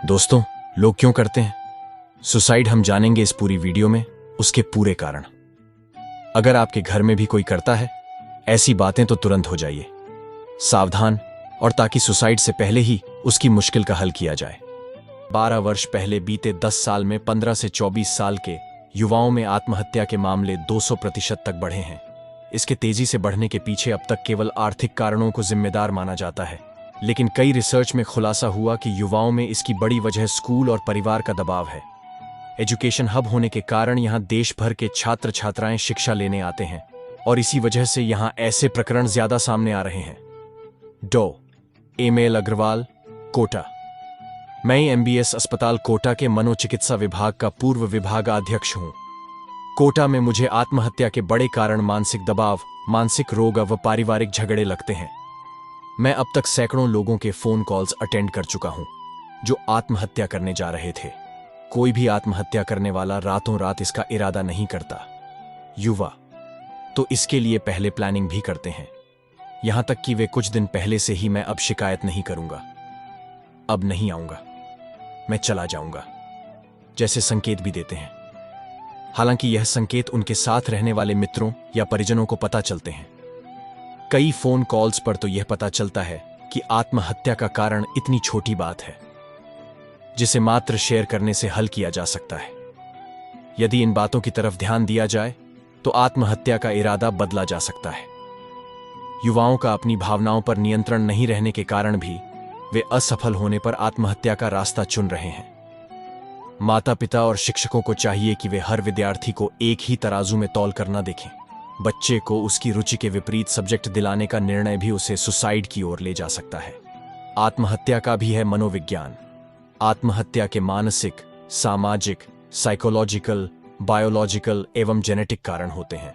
दोस्तों, लोग क्यों करते हैं सुसाइड, हम जानेंगे इस पूरी वीडियो में उसके पूरे कारण। अगर आपके घर में भी कोई करता है ऐसी बातें तो तुरंत हो जाइए सावधान, और ताकि सुसाइड से पहले ही उसकी मुश्किल का हल किया जाए। 12 वर्ष पहले बीते 10 साल में 15 से 24 साल के युवाओं में आत्महत्या के मामले 200% तक बढ़े हैं। इसके तेजी से बढ़ने के पीछे अब तक केवल आर्थिक कारणों को जिम्मेदार माना जाता है, लेकिन कई रिसर्च में खुलासा हुआ कि युवाओं में इसकी बड़ी वजह स्कूल और परिवार का दबाव है। एजुकेशन हब होने के कारण यहां देश भर के छात्र छात्राएं शिक्षा लेने आते हैं और इसी वजह से यहां ऐसे प्रकरण ज्यादा सामने आ रहे हैं। डॉ. एमएल अग्रवाल, कोटा। मैं एमबीएस अस्पताल कोटा के मनोचिकित्सा विभाग का पूर्व विभागाध्यक्ष हूं। कोटा में मुझे आत्महत्या के बड़े कारण मानसिक दबाव, मानसिक रोग व पारिवारिक झगड़े लगते हैं। मैं अब तक सैकड़ों लोगों के फोन कॉल्स अटेंड कर चुका हूं जो आत्महत्या करने जा रहे थे। कोई भी आत्महत्या करने वाला रातों रात इसका इरादा नहीं करता। युवा तो इसके लिए पहले प्लानिंग भी करते हैं, यहां तक कि वे कुछ दिन पहले से ही मैं अब शिकायत नहीं करूंगा, अब नहीं आऊंगा, मैं चला जाऊंगा जैसे संकेत भी देते हैं। हालांकि यह संकेत उनके साथ रहने वाले मित्रों या परिजनों को पता चलते हैं। कई फोन कॉल्स पर तो यह पता चलता है कि आत्महत्या का कारण इतनी छोटी बात है जिसे मात्र शेयर करने से हल किया जा सकता है। यदि इन बातों की तरफ ध्यान दिया जाए तो आत्महत्या का इरादा बदला जा सकता है। युवाओं का अपनी भावनाओं पर नियंत्रण नहीं रहने के कारण भी वे असफल होने पर आत्महत्या का रास्ता चुन रहे हैं। माता पिता और शिक्षकों को चाहिए कि वे हर विद्यार्थी को एक ही तराजू में तौल कर न देखें। बच्चे को उसकी रुचि के विपरीत सब्जेक्ट दिलाने का निर्णय भी उसे सुसाइड की ओर ले जा सकता है। आत्महत्या का भी है मनोविज्ञान। आत्महत्या के मानसिक, सामाजिक, साइकोलॉजिकल, बायोलॉजिकल एवं जेनेटिक कारण होते हैं।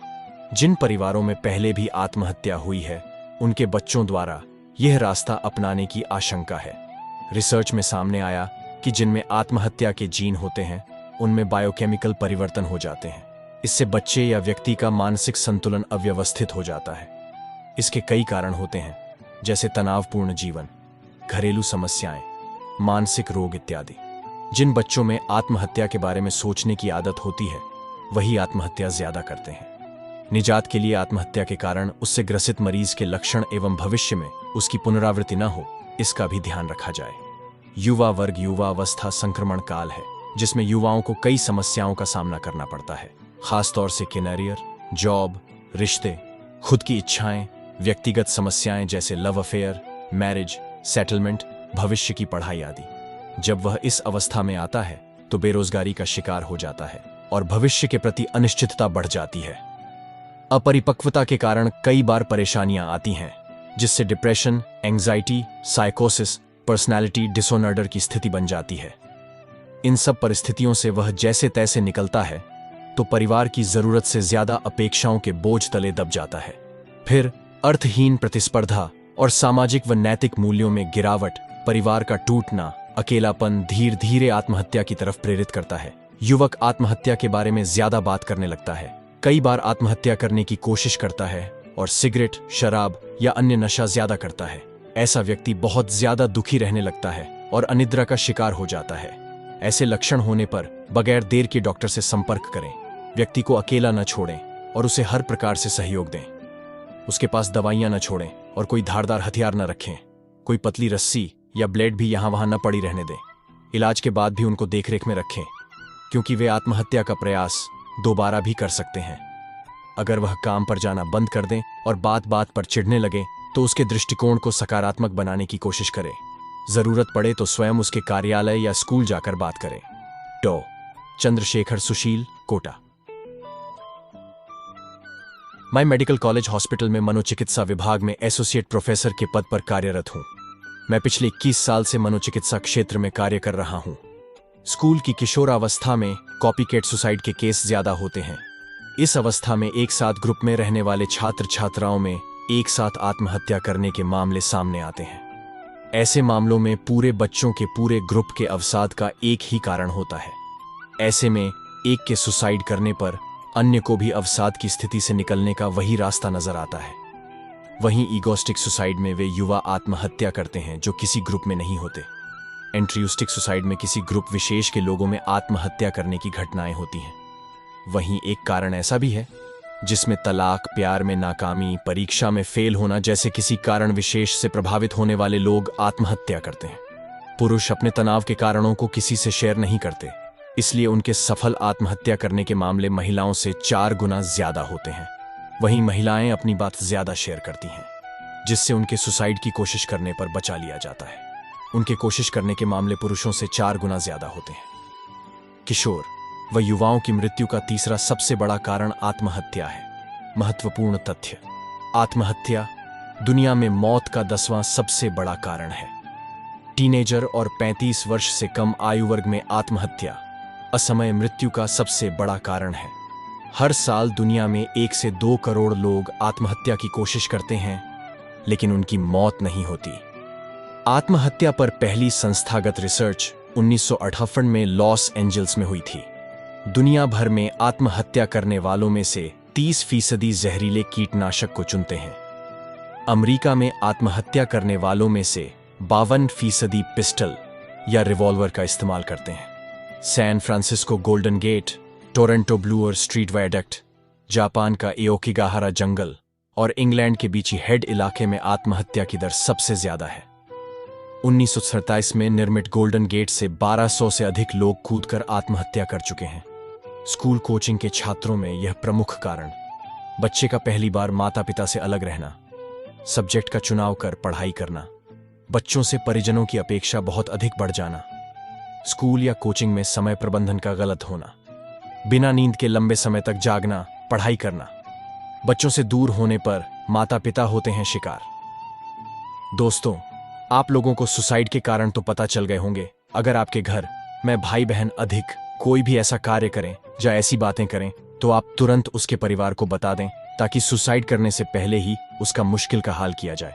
जिन परिवारों में पहले भी आत्महत्या हुई है उनके बच्चों द्वारा यह रास्ता अपनाने की आशंका है। रिसर्च में सामने आया कि जिनमें आत्महत्या के जीन होते हैं उनमें बायोकेमिकल परिवर्तन हो जाते हैं। इससे बच्चे या व्यक्ति का मानसिक संतुलन अव्यवस्थित हो जाता है। इसके कई कारण होते हैं, जैसे तनावपूर्ण जीवन, घरेलू समस्याएं, मानसिक रोग इत्यादि। जिन बच्चों में आत्महत्या के बारे में सोचने की आदत होती है वही आत्महत्या ज्यादा करते हैं। निजात के लिए आत्महत्या के कारण उससे ग्रसित मरीज के लक्षण एवं भविष्य में उसकी पुनरावृत्ति न हो, इसका भी ध्यान रखा जाए। युवा वर्ग युवावस्था संक्रमण काल है जिसमें युवाओं को कई समस्याओं का सामना करना पड़ता है, खासतौर से कैरियर, जॉब, रिश्ते, खुद की इच्छाएं, व्यक्तिगत समस्याएं जैसे लव अफेयर, मैरिज, सेटलमेंट, भविष्य की पढ़ाई आदि। जब वह इस अवस्था में आता है तो बेरोजगारी का शिकार हो जाता है और भविष्य के प्रति अनिश्चितता बढ़ जाती है। अपरिपक्वता के कारण कई बार परेशानियां आती हैं, जिससे डिप्रेशन, एंग्जाइटी, साइकोसिस, पर्सनैलिटी डिसऑर्डर की स्थिति बन जाती है। इन सब परिस्थितियों से वह जैसे तैसे निकलता है तो परिवार की जरूरत से ज्यादा अपेक्षाओं के बोझ तले दब जाता है। फिर अर्थहीन प्रतिस्पर्धा और सामाजिक व नैतिक मूल्यों में गिरावट, परिवार का टूटना, अकेलापन धीरे धीरे आत्महत्या की तरफ प्रेरित करता है। युवक आत्महत्या के बारे में ज्यादा बात करने लगता है, कई बार आत्महत्या करने की कोशिश करता है और सिगरेट, शराब या अन्य नशा ज्यादा करता है। ऐसा व्यक्ति बहुत ज्यादा दुखी रहने लगता है और अनिद्रा का शिकार हो जाता है। ऐसे लक्षण होने पर बगैर देर के डॉक्टर से संपर्क करें। व्यक्ति को अकेला न छोड़ें और उसे हर प्रकार से सहयोग दें। उसके पास दवाइयां न छोड़ें और कोई धारदार हथियार न रखें। कोई पतली रस्सी या ब्लेड भी यहां वहां न पड़ी रहने दें। इलाज के बाद भी उनको देखरेख में रखें, क्योंकि वे आत्महत्या का प्रयास दोबारा भी कर सकते हैं। अगर वह काम पर जाना बंद कर दें और बात बात पर चिढ़ने लगे तो उसके दृष्टिकोण को सकारात्मक बनाने की कोशिश करें। जरूरत पड़े तो स्वयं उसके कार्यालय या स्कूल जाकर बात करें। डॉ. चंद्रशेखर सुशील, कोटा। मैं मेडिकल कॉलेज हॉस्पिटल में मनोचिकित्सा विभाग में एसोसिएट प्रोफेसर के पद पर कार्यरत हूं। मैं पिछले 21 साल से मनोचिकित्सा क्षेत्र में कार्य कर रहा हूं। स्कूल की किशोरावस्था में कॉपीकैट सुसाइड के केस ज्यादा होते हैं। इस अवस्था में एक साथ ग्रुप में रहने वाले छात्र छात्राओं में एक साथ आत्महत्या करने के मामले सामने आते हैं। ऐसे मामलों में पूरे बच्चों के पूरे ग्रुप के अवसाद का एक ही कारण होता है। ऐसे में एक के सुसाइड करने पर अन्य को भी अवसाद की स्थिति से निकलने का वही रास्ता नजर आता है। वहीं ईगोस्टिक सुसाइड में वे युवा आत्महत्या करते हैं जो किसी ग्रुप में नहीं होते। एंट्रियोस्टिक सुसाइड में किसी ग्रुप विशेष के लोगों में आत्महत्या करने की घटनाएं होती हैं। वहीं एक कारण ऐसा भी है जिसमें तलाक, प्यार में नाकामी, परीक्षा में फेल होना जैसे किसी कारण विशेष से प्रभावित होने वाले लोग आत्महत्या करते हैं। पुरुष अपने तनाव के कारणों को किसी से शेयर नहीं करते, इसलिए उनके सफल आत्महत्या करने के मामले महिलाओं से 4 गुना ज्यादा होते हैं। वहीं महिलाएं अपनी बात ज्यादा शेयर करती हैं, जिससे उनके सुसाइड की कोशिश करने पर बचा लिया जाता है। उनके कोशिश करने के मामले पुरुषों से 4 गुना ज्यादा होते हैं। किशोर व युवाओं की मृत्यु का तीसरा सबसे बड़ा कारण आत्महत्या है। महत्वपूर्ण तथ्य: आत्महत्या दुनिया में मौत का 10वां सबसे बड़ा कारण है। टीनेजर और 35 वर्ष से कम आयु वर्ग में आत्महत्या असमय मृत्यु का सबसे बड़ा कारण है। हर साल दुनिया में 1 से 2 करोड़ लोग आत्महत्या की कोशिश करते हैं, लेकिन उनकी मौत नहीं होती। आत्महत्या पर पहली संस्थागत रिसर्च 1958 में लॉस एंजल्स में हुई थी। दुनिया भर में आत्महत्या करने वालों में से 30% जहरीले कीटनाशक को चुनते हैं। अमेरिका में आत्महत्या करने वालों में से 52% पिस्टल या रिवॉल्वर का इस्तेमाल करते हैं। San Francisco Golden Gate, Toronto Bloor Street viaduct, Japan का एओकिगाहारा जंगल और इंग्लैंड के बीची हेड इलाके में आत्महत्या की दर सबसे ज्यादा है। 1947 में निर्मित गोल्डन गेट से 1200 से अधिक लोग कूदकर आत्महत्या कर चुके हैं। स्कूल कोचिंग के छात्रों में यह प्रमुख कारण बच्चे का पहली बार माता पिता से अलग रहना, सब्जेक्ट का चुनाव कर पढ़ाई करना, बच्चों से परिजनों की अपेक्षा बहुत अधिक बढ़ जाना, स्कूल या कोचिंग में समय प्रबंधन का गलत होना, बिना नींद के लंबे समय तक जागना, पढ़ाई करना, बच्चों से दूर होने पर माता पिता होते हैं शिकार। दोस्तों, आप लोगों को सुसाइड के कारण तो पता चल गए होंगे। अगर आपके घर में भाई बहन अधिक कोई भी ऐसा कार्य करें या ऐसी बातें करें तो आप तुरंत उसके परिवार को बता दें, ताकि सुसाइड करने से पहले ही उसका मुश्किल का हाल किया जाए।